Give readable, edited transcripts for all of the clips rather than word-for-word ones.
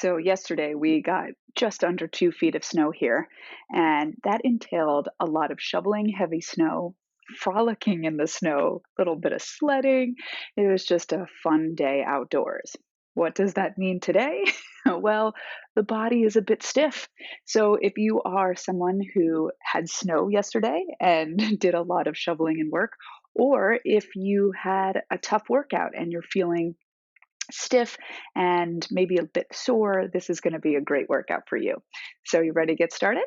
So yesterday we got just under 2 feet of snow here, and that entailed a lot of shoveling heavy snow, frolicking in the snow, a little bit of sledding. It was just a fun day outdoors. What does that mean today? Well, the body is a bit stiff. So if you are someone who had snow yesterday and did a lot of shoveling and work, or if you had a tough workout and you're feeling stiff and maybe a bit sore, this is going to be a great workout for you. So, you ready to get started?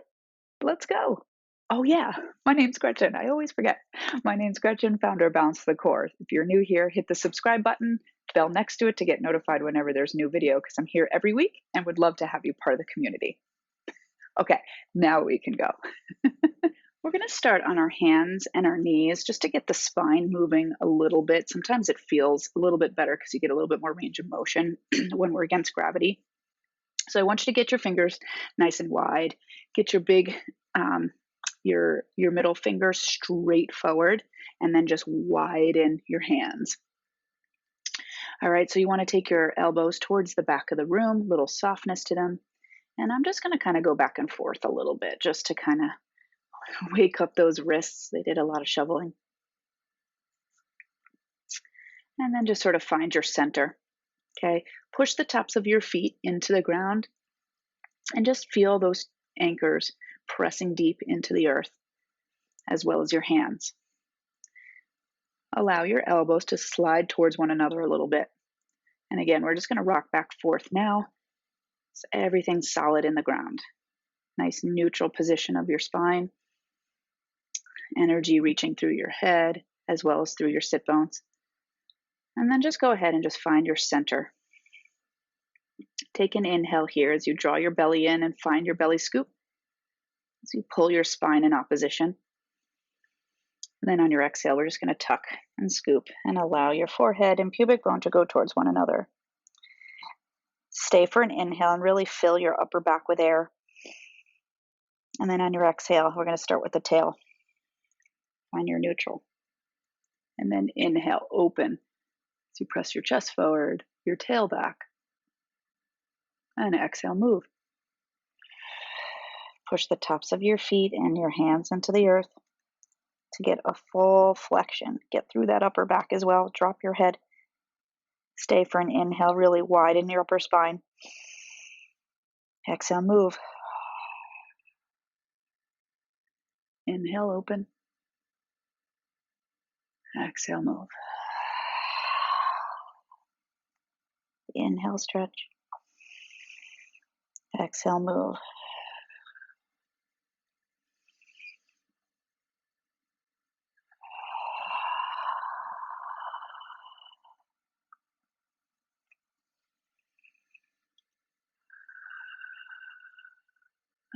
Let's go. Oh, yeah, my name's Gretchen. I always forget. My name's Gretchen, founder of Balance the Core. If you're new here, hit the subscribe button, bell next to it to get notified whenever there's a new video because I'm here every week and would love to have you part of the community. Okay, now we can go. We're going to start on our hands and our knees just to get the spine moving a little bit. Sometimes it feels a little bit better because you get a little bit more range of motion when we're against gravity. So I want you to get your fingers nice and wide. Get your your middle finger straight forward, and then just widen your hands. All right, so you want to take your elbows towards the back of the room, little softness to them. And I'm just going to kind of go back and forth a little bit just to kind of wake up those wrists. They did a lot of shoveling. And then just sort of find your center. Okay, push the tops of your feet into the ground and just feel those anchors pressing deep into the earth, as well as your hands. Allow your elbows to slide towards one another a little bit. And again, we're just going to rock back and forth now. So everything's solid in the ground. Nice neutral position of your spine. Energy reaching through your head as well as through your sit bones. And then just go ahead and just find your center. Take an inhale here as you draw your belly in and find your belly scoop. As you pull your spine in opposition. And then on your exhale, we're just going to tuck and scoop and allow your forehead and pubic bone to go towards one another. Stay for an inhale and really fill your upper back with air. And then on your exhale, we're going to start with the tail. Find your neutral. And then inhale, open. As you press your chest forward, your tail back. And exhale, move. Push the tops of your feet and your hands into the earth to get a full flexion. Get through that upper back as well. Drop your head. Stay for an inhale, really widen your upper spine. Exhale, move. Inhale, open. Exhale, move. Inhale, stretch. Exhale, move.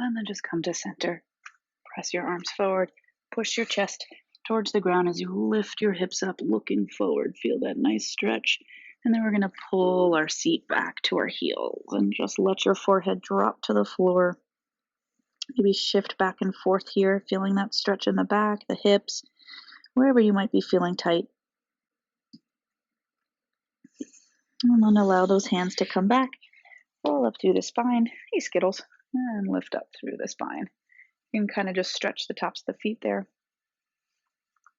And then just come to center. Press your arms forward. Push your chest towards the ground as you lift your hips up, looking forward. Feel that nice stretch. And then we're going to pull our seat back to our heels and just let your forehead drop to the floor. Maybe shift back and forth here, feeling that stretch in the back, the hips, wherever you might be feeling tight. And then allow those hands to come back, roll up through the spine. Hey, Skittles. And lift up through the spine. You can kind of just stretch the tops of the feet there.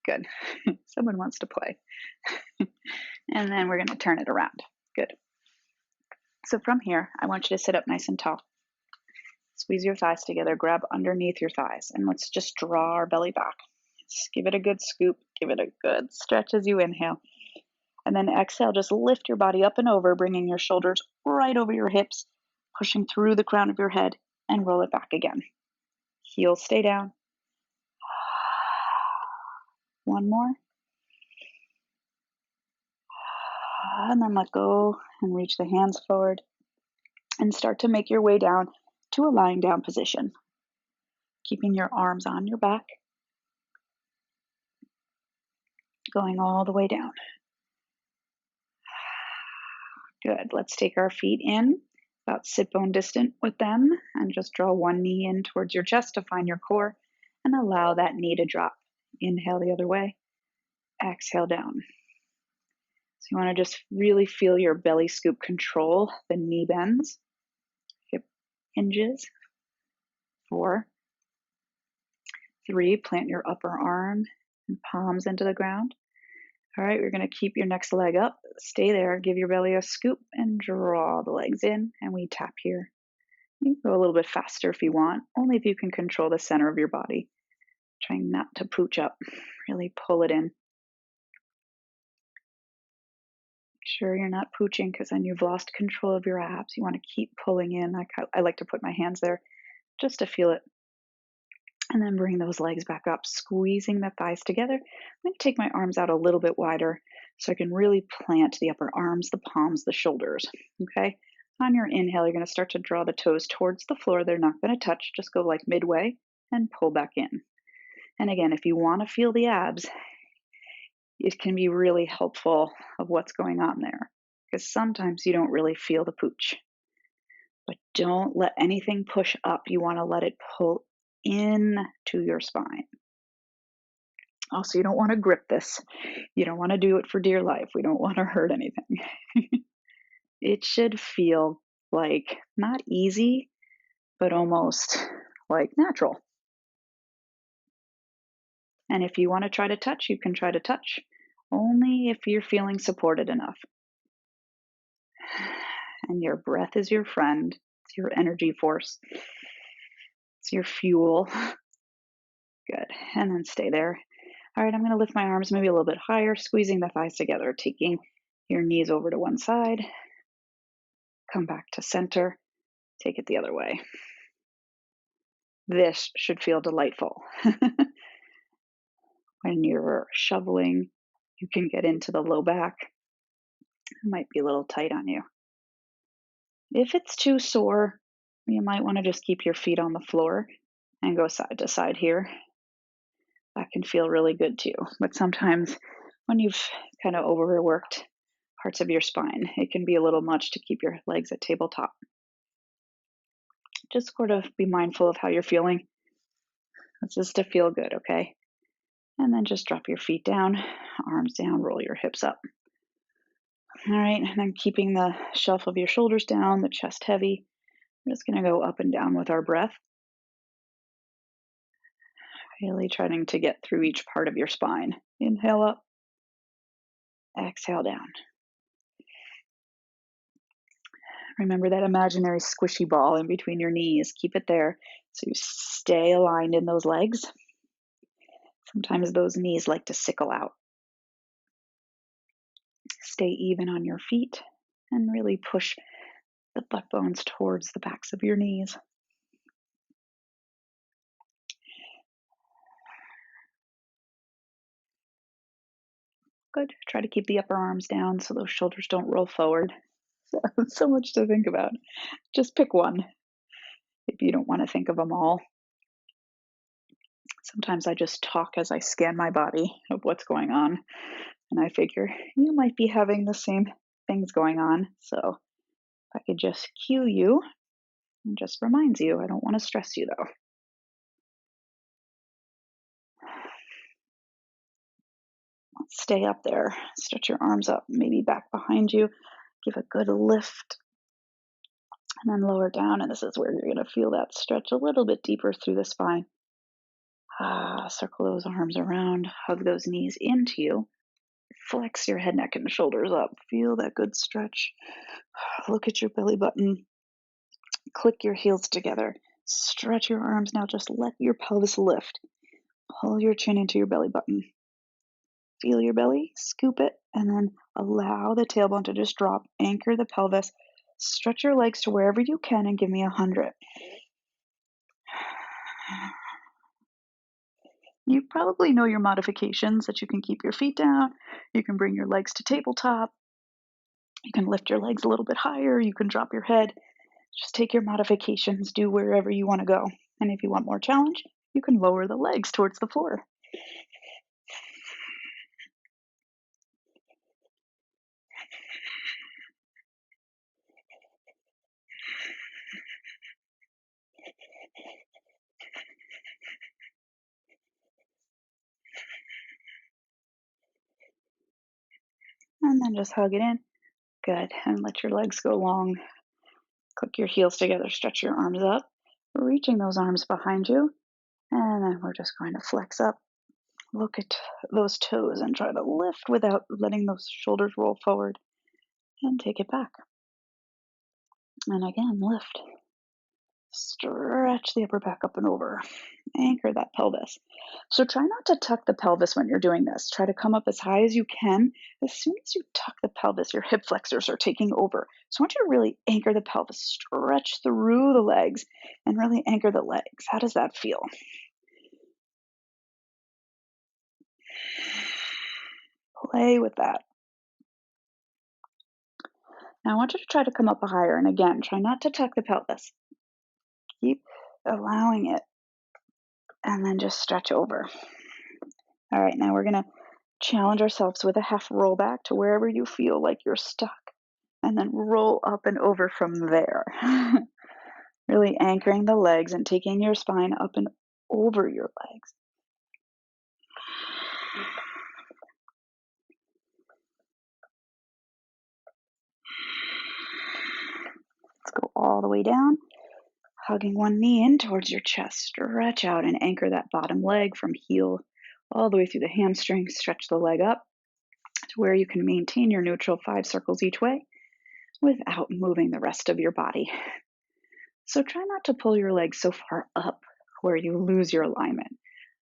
Good. Someone wants to play. And then we're going to turn it around. Good. So from here, I want you to sit up nice and tall. Squeeze your thighs together, grab underneath your thighs, and let's just draw our belly back. Just give it a good scoop, give it a good stretch as you inhale. And then exhale, just lift your body up and over, bringing your shoulders right over your hips, pushing through the crown of your head, and roll it back again. Heels stay down. One more. And then let go and reach the hands forward and start to make your way down to a lying down position. Keeping your arms on your back. Going all the way down. Good. Let's take our feet in, about sit bone distant with them, and just draw one knee in towards your chest to find your core and allow that knee to drop. Inhale the other way. Exhale down. So you want to just really feel your belly scoop control the knee bends. hinges. 4. 3, plant your upper arm and palms into the ground. All right, we're going to keep your next leg up. Stay there, give your belly a scoop, and draw the legs in, and we tap here. You can go a little bit faster if you want, only if you can control the center of your body. Trying not to pooch up. Really pull it in. Make sure you're not pooching because then you've lost control of your abs. You want to keep pulling in. I like to put my hands there just to feel it. And then bring those legs back up, squeezing the thighs together. I'm going to take my arms out a little bit wider so I can really plant the upper arms, the palms, the shoulders. Okay? On your inhale, you're going to start to draw the toes towards the floor. They're not going to touch. Just go like midway and pull back in. And again, if you want to feel the abs, it can be really helpful of what's going on there because sometimes you don't really feel the pooch. But don't let anything push up. You want to let it pull in to your spine. Also, you don't want to grip this. You don't want to do it for dear life. We don't want to hurt anything. It should feel like not easy, but almost like natural. And if you want to try to touch, you can try to touch, only if you're feeling supported enough. And your breath is your friend. It's your energy force. It's your fuel. Good. And then stay there. All right, I'm going to lift my arms maybe a little bit higher, squeezing the thighs together, taking your knees over to one side. Come back to center. Take it the other way. This should feel delightful. When you're shoveling, you can get into the low back. It might be a little tight on you. If it's too sore, you might want to just keep your feet on the floor and go side to side here. That can feel really good too. But sometimes when you've kind of overworked parts of your spine, it can be a little much to keep your legs at tabletop. Just sort of be mindful of how you're feeling. It's just to feel good, okay? And then just drop your feet down, arms down, roll your hips up. All right, and then keeping the shelf of your shoulders down, the chest heavy. We're just going to go up and down with our breath. Really trying to get through each part of your spine. Inhale up, exhale down. Remember that imaginary squishy ball in between your knees. Keep it there so you stay aligned in those legs. Sometimes those knees like to sickle out. Stay even on your feet and really push the butt bones towards the backs of your knees. Good. Try to keep the upper arms down so those shoulders don't roll forward. So much to think about. Just pick one if you don't want to think of them all. Sometimes I just talk as I scan my body of what's going on. And I figure you might be having the same things going on. So if I could just cue you and just reminds you, I don't want to stress you though. Stay up there. Stretch your arms up, maybe back behind you. Give a good lift. And then lower down. And this is where you're going to feel that stretch a little bit deeper through the spine. Circle those arms around. Hug those knees into you. Flex your head, neck, and shoulders up. Feel that good stretch. Look at your belly button. Click your heels together. Stretch your arms now. Just let your pelvis lift. Pull your chin into your belly button. Feel your belly. Scoop it. And then allow the tailbone to just drop. Anchor the pelvis. Stretch your legs to wherever you can and give me 100. You probably know your modifications that you can keep your feet down. You can bring your legs to tabletop. You can lift your legs a little bit higher. You can drop your head. Just take your modifications, do wherever you want to go. And if you want more challenge, you can lower the legs towards the floor. And then just hug it in. Good. And let your legs go long. Click your heels together, stretch your arms up, reaching those arms behind you. And then we're just going to flex up. Look at those toes and try to lift without letting those shoulders roll forward. And take it back. And again, lift. Stretch the upper back up and over. Anchor that pelvis. So try not to tuck the pelvis when you're doing this. Try to come up as high as you can. As soon as you tuck the pelvis, your hip flexors are taking over. So I want you to really anchor the pelvis, stretch through the legs, and really anchor the legs. How does that feel? Play with that. Now I want you to try to come up higher. And again, try not to tuck the pelvis. Keep allowing it. And then just stretch over. All right, now we're going to challenge ourselves with a half roll back to wherever you feel like you're stuck. And then roll up and over from there. Really anchoring the legs and taking your spine up and over your legs. Let's go all the way down. Hugging one knee in towards your chest. Stretch out and anchor that bottom leg from heel all the way through the hamstring. Stretch the leg up to where you can maintain your neutral 5 circles each way without moving the rest of your body. So try not to pull your legs so far up where you lose your alignment.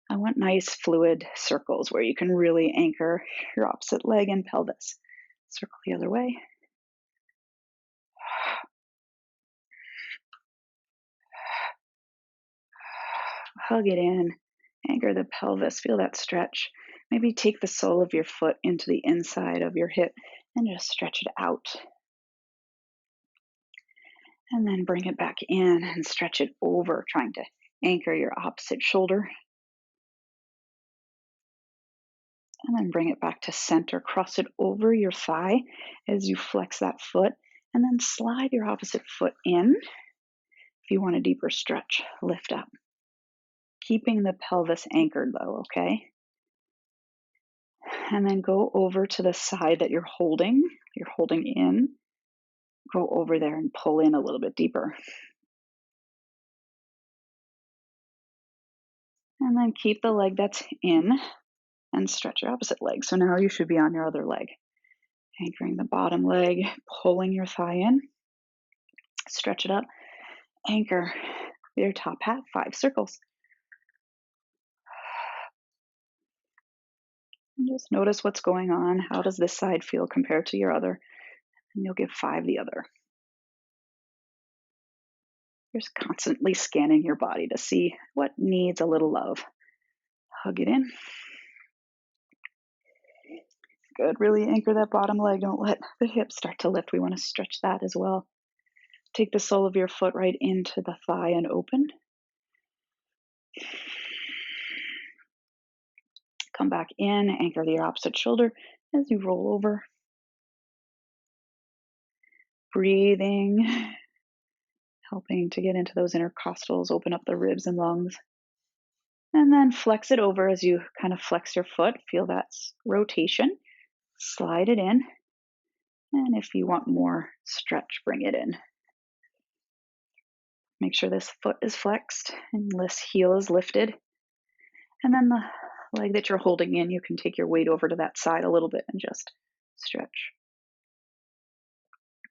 I want nice fluid circles where you can really anchor your opposite leg and pelvis. Circle the other way. Hug it in. Anchor the pelvis. Feel that stretch. Maybe take the sole of your foot into the inside of your hip and just stretch it out. And then bring it back in and stretch it over, trying to anchor your opposite shoulder. And then bring it back to center. Cross it over your thigh as you flex that foot. And then slide your opposite foot in. If you want a deeper stretch, lift up. Keeping the pelvis anchored though, okay? And then go over to the side that you're holding in. Go over there and pull in a little bit deeper. And then keep the leg that's in and stretch your opposite leg. So now you should be on your other leg. Anchoring the bottom leg, pulling your thigh in. Stretch it up. Anchor your top half, 5 circles. And just notice what's going on. How does this side feel compared to your other? And you'll give 5 the other. You're just constantly scanning your body to see what needs a little love. Hug it in. Good. Really anchor that bottom leg. Don't let the hips start to lift. We want to stretch that as well. Take the sole of your foot right into the thigh and open. Come back in, anchor your opposite shoulder as you roll over. Breathing, helping to get into those intercostals, open up the ribs and lungs. And then flex it over as you kind of flex your foot. Feel that rotation. Slide it in. And if you want more stretch, bring it in. Make sure this foot is flexed and this heel is lifted. And then the leg that you're holding in, you can take your weight over to that side a little bit and just stretch.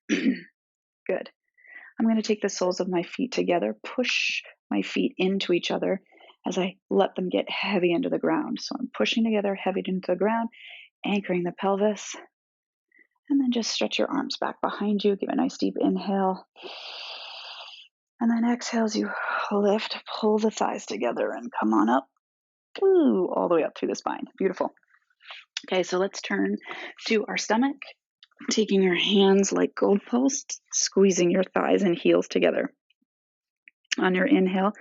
Good. I'm going to take the soles of my feet together, push my feet into each other as I let them get heavy into the ground. So I'm pushing together, heavy into the ground, anchoring the pelvis. And then just stretch your arms back behind you. Give a nice deep inhale. And then exhale as you lift, pull the thighs together and come on up. Ooh, all the way up through the spine. Beautiful. Okay, so let's turn to our stomach. Taking your hands like goalposts, squeezing your thighs and heels together. On your inhale,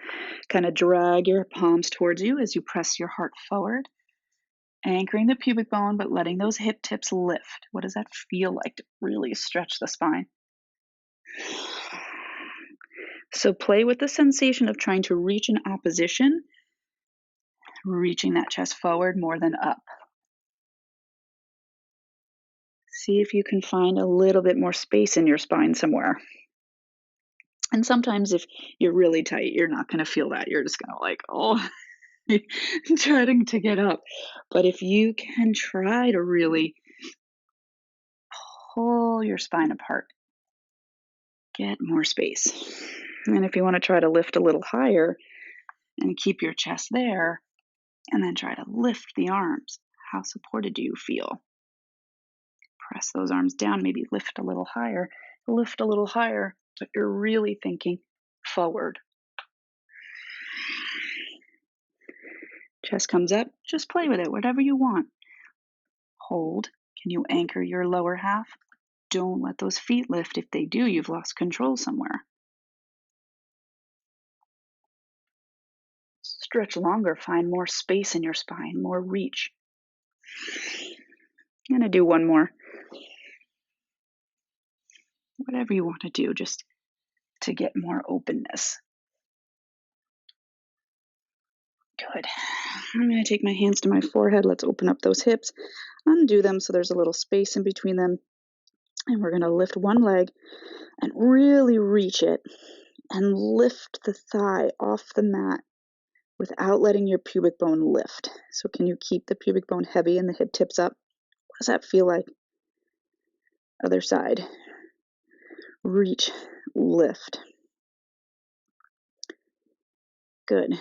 kind of drag your palms towards you as you press your heart forward, anchoring the pubic bone, but letting those hip tips lift. What does that feel like to really stretch the spine? So play with the sensation of trying to reach in opposition, reaching that chest forward more than up. See if you can find a little bit more space in your spine somewhere. And sometimes if you're really tight, you're not going to feel that. You're just going to like, oh, trying to get up. But if you can try to really pull your spine apart, get more space. And if you want to try to lift a little higher and keep your chest there, and then try to lift the arms, how supported do you feel? Press those arms down, maybe lift a little higher, but you're really thinking forward. Chest comes up, just play with it, whatever you want. Hold. Can you anchor your lower half? Don't let those feet lift. If they do, you've lost control somewhere. Stretch longer, find more space in your spine, more reach. I'm going to do one more. Whatever you want to do, just to get more openness. Good. I'm going to take my hands to my forehead. Let's open up those hips, undo them so there's a little space in between them. And we're going to lift one leg and really reach it and lift the thigh off the mat without letting your pubic bone lift. So can you keep the pubic bone heavy and the hip tips up? What does that feel like? Other side. Reach, lift. Good.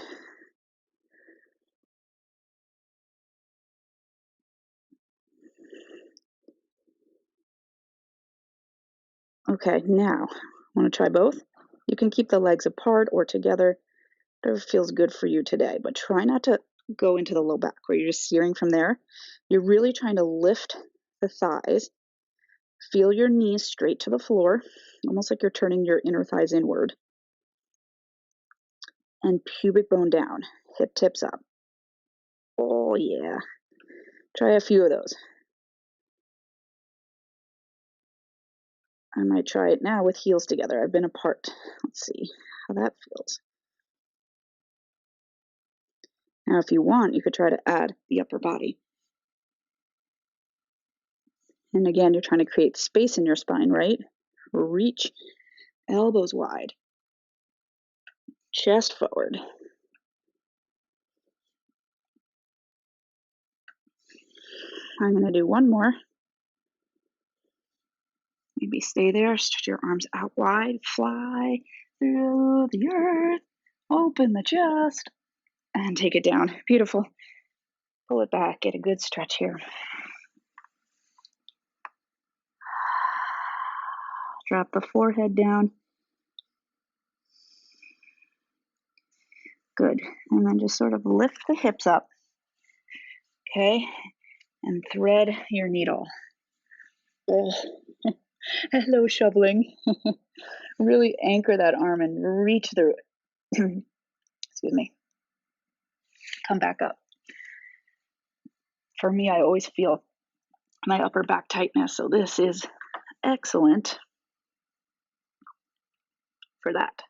Okay, now, want to try both? You can keep the legs apart or together, whatever feels good for you today, but try not to go into the low back where you're just searing from there. You're really trying to lift the thighs, feel your knees straight to the floor, almost like you're turning your inner thighs inward, and pubic bone down, hip tips up. Oh yeah, try a few of those. I might try it now with heels together. I've been apart. Let's see how that feels. Now, if you want, you could try to add the upper body. And again, you're trying to create space in your spine, right? Reach, elbows wide, chest forward. I'm going to do one more. Maybe stay there, stretch your arms out wide, fly through the earth, open the chest, and take it down. Beautiful. Pull it back, get a good stretch here. Drop the forehead down. Good. And then just sort of lift the hips up. Okay. And thread your needle. Oh, hello, shoveling. Really anchor that arm and reach through it. Excuse me. Come back up. For me, I always feel my upper back tightness, so this is excellent for that.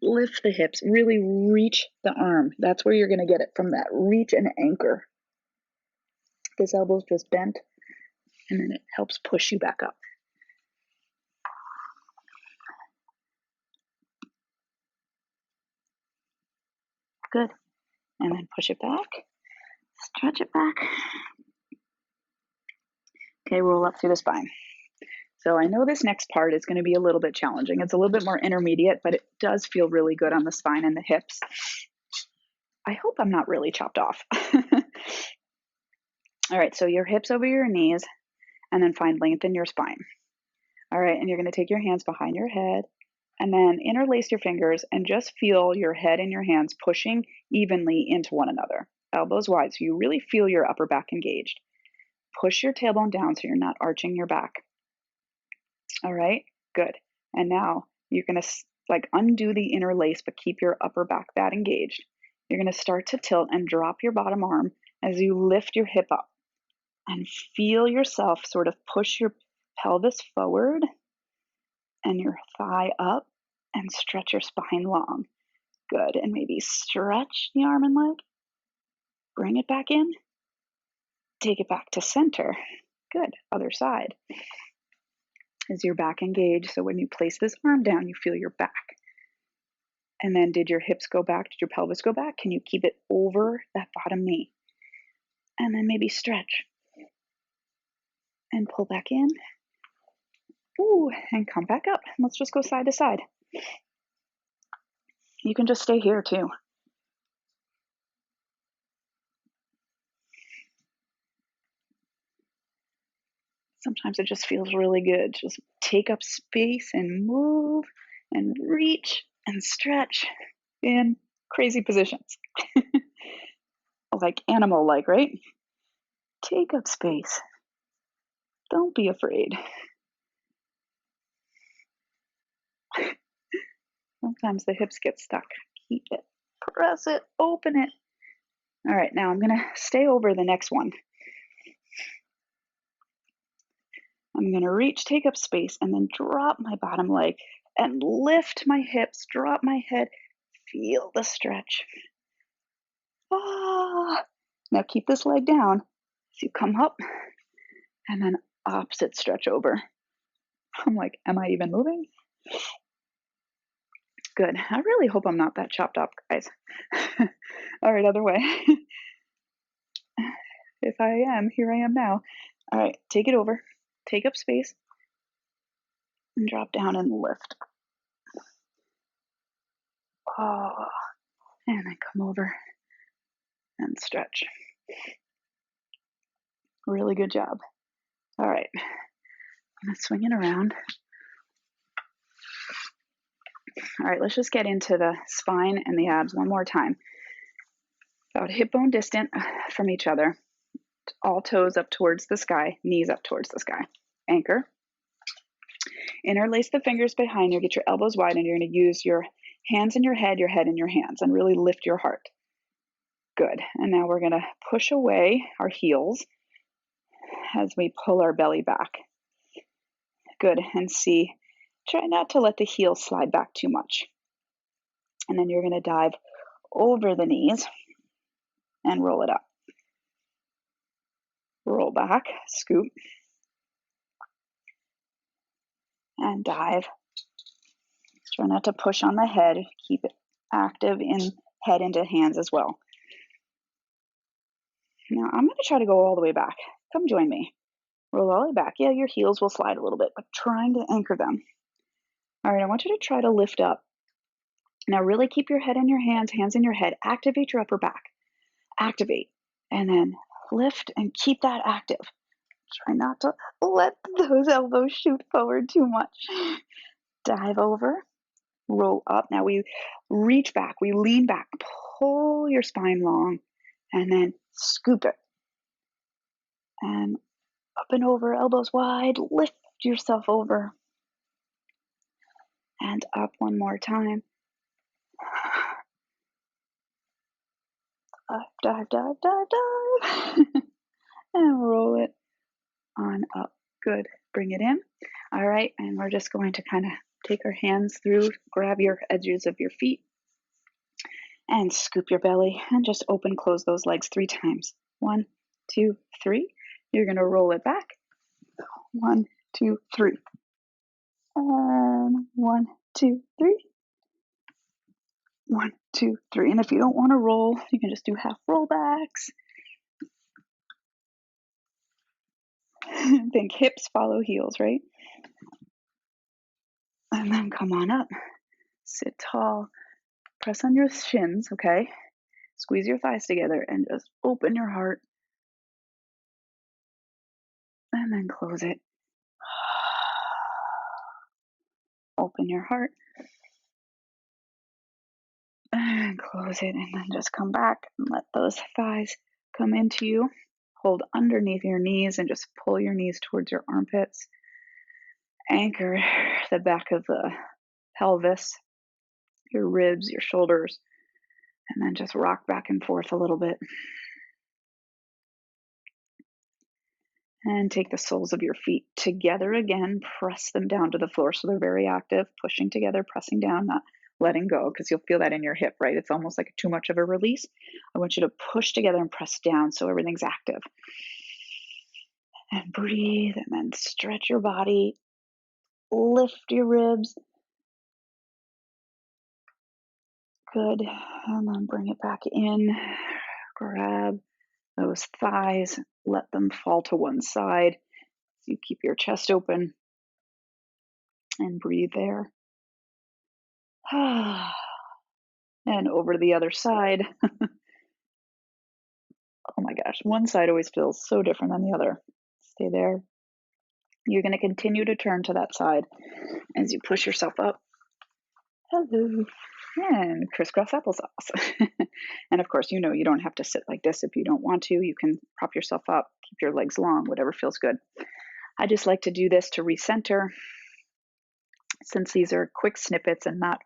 Lift the hips, really reach the arm. That's where you're going to get it from, that reach and anchor. This elbow's just bent, and then it helps push you back up. Good. And then push it back, stretch it back. Okay, roll up through the spine. So I know this next part is going to be a little bit challenging. It's a little bit more intermediate, but it does feel really good on the spine and the hips. I hope I'm not really chopped off. All right, so your hips over your knees, and then find length in your spine. All right, and you're going to take your hands behind your head, and then interlace your fingers and just feel your head and your hands pushing evenly into one another. Elbows wide, so you really feel your upper back engaged. Push your tailbone down so you're not arching your back. All right, good. And now you're going to undo the interlace, but keep your upper back that engaged. You're going to start to tilt and drop your bottom arm as you lift your hip up. And feel yourself sort of push your pelvis forward and your thigh up and stretch your spine long. Good. And maybe stretch the arm and leg. Bring it back in. Take it back to center. Good. Other side. Is your back engaged? So when you place this arm down, you feel your back. And then did your hips go back? Did your pelvis go back? Can you keep it over that bottom knee? And then maybe stretch and pull back in. Ooh, and come back up. Let's just go side to side. You can just stay here too. Sometimes it just feels really good. Just take up space and move and reach and stretch in crazy positions. Like animal-like, right? Take up space. Don't be afraid. Sometimes the hips get stuck. Keep it. Press it. Open it. All right, now I'm going to stay over the next one. I'm going to reach, take up space, and then drop my bottom leg and lift my hips, drop my head, feel the stretch. Ah. Now keep this leg down. So you come up and then opposite stretch over. I'm like, am I even moving? Good. I really hope I'm not that chopped up, guys. All right, other way. If I am, here I am now. All right, take it over. Take up space. And drop down and lift. Oh, and then come over and stretch. Really good job. All right, I'm going to swing it around. All right, let's just get into the spine and the abs one more time. About hip bone distant from each other. All toes up towards the sky, knees up towards the sky. Anchor. Interlace the fingers behind you, get your elbows wide, and you're going to use your hands in your head in your hands, and really lift your heart. Good. And now we're going to push away our heels as we pull our belly back. Good. And see, try not to let the heels slide back too much. And then you're going to dive over the knees and roll it up. Roll back, scoop, and dive. Try not to push on the head. Keep it active in head into hands as well. Now I'm going to try to go all the way back. Come join me. Roll all the way back. Yeah, your heels will slide a little bit, but trying to anchor them. All right, I want you to try to lift up. Now really keep your head in your hands in your head. Activate your upper back. Activate. And then lift and keep that active. Try not to let those elbows shoot forward too much. Dive over. Roll up. Now we reach back. We lean back. Pull your spine long. And then scoop it. And up and over, elbows wide. Lift yourself over. And up one more time. Dive, dive, dive, dive. And roll it on up. Good. Bring it in. All right. And we're just going to kind of take our hands through, grab your edges of your feet, and scoop your belly and just open, close those legs 3 times. 1, 2, 3. You're going to roll it back. 1, 2, 3. And 1, 2, 3. 1, 2, 3. And if you don't want to roll, you can just do half rollbacks. Think hips follow heels, right? And then come on up. Sit tall. Press on your shins, okay? Squeeze your thighs together and just open your heart. And then close it. Open your heart. And close it. And then just come back and let those thighs come into you. Hold underneath your knees and just pull your knees towards your armpits. Anchor the back of the pelvis, your ribs, your shoulders, and then just rock back and forth a little bit. And take the soles of your feet together again. Press them down to the floor so they're very active, pushing together, pressing down, not letting go, because you'll feel that in your hip, right? It's almost like too much of a release. I want you to push together and press down so everything's active. And breathe and then stretch your body. lift your ribs. Good. And then bring it back in. Grab those thighs, let them fall to one side. So you keep your chest open and breathe there. And over to the other side. Oh my gosh, one side always feels so different than the other. Stay there. You're going to continue to turn to that side as you push yourself up. Hello. And crisscross applesauce. And of course, you know you don't have to sit like this if you don't want to. You can prop yourself up, keep your legs long, whatever feels good. I just like to do this to recenter, since these are quick snippets and not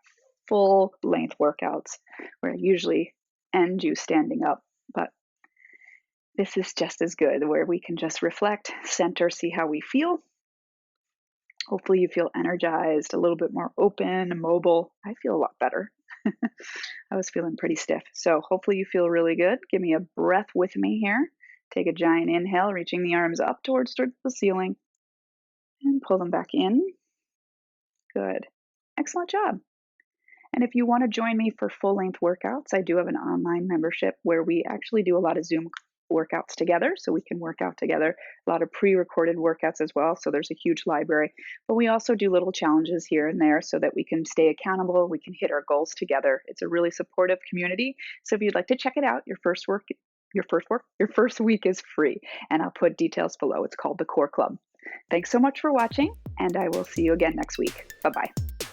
full length workouts, where I usually end you standing up. But this is just as good, where we can just reflect, center, see how we feel. Hopefully you feel energized, a little bit more open and mobile. I feel a lot better. I was feeling pretty stiff. So hopefully you feel really good. Give me a breath with me here. Take a giant inhale, reaching the arms up towards the ceiling. And pull them back in. Good. Excellent job. And if you want to join me for full-length workouts, I do have an online membership where we actually do a lot of Zoom workouts together, so we can work out together, a lot of pre-recorded workouts as well, so there's a huge library. But we also do little challenges here and there so that we can stay accountable, we can hit our goals together. It's a really supportive community, so if you'd like to check it out, your first week is free, and I'll put details below. It's called the Core Club. Thanks so much for watching, and I will see you again next week. Bye-bye.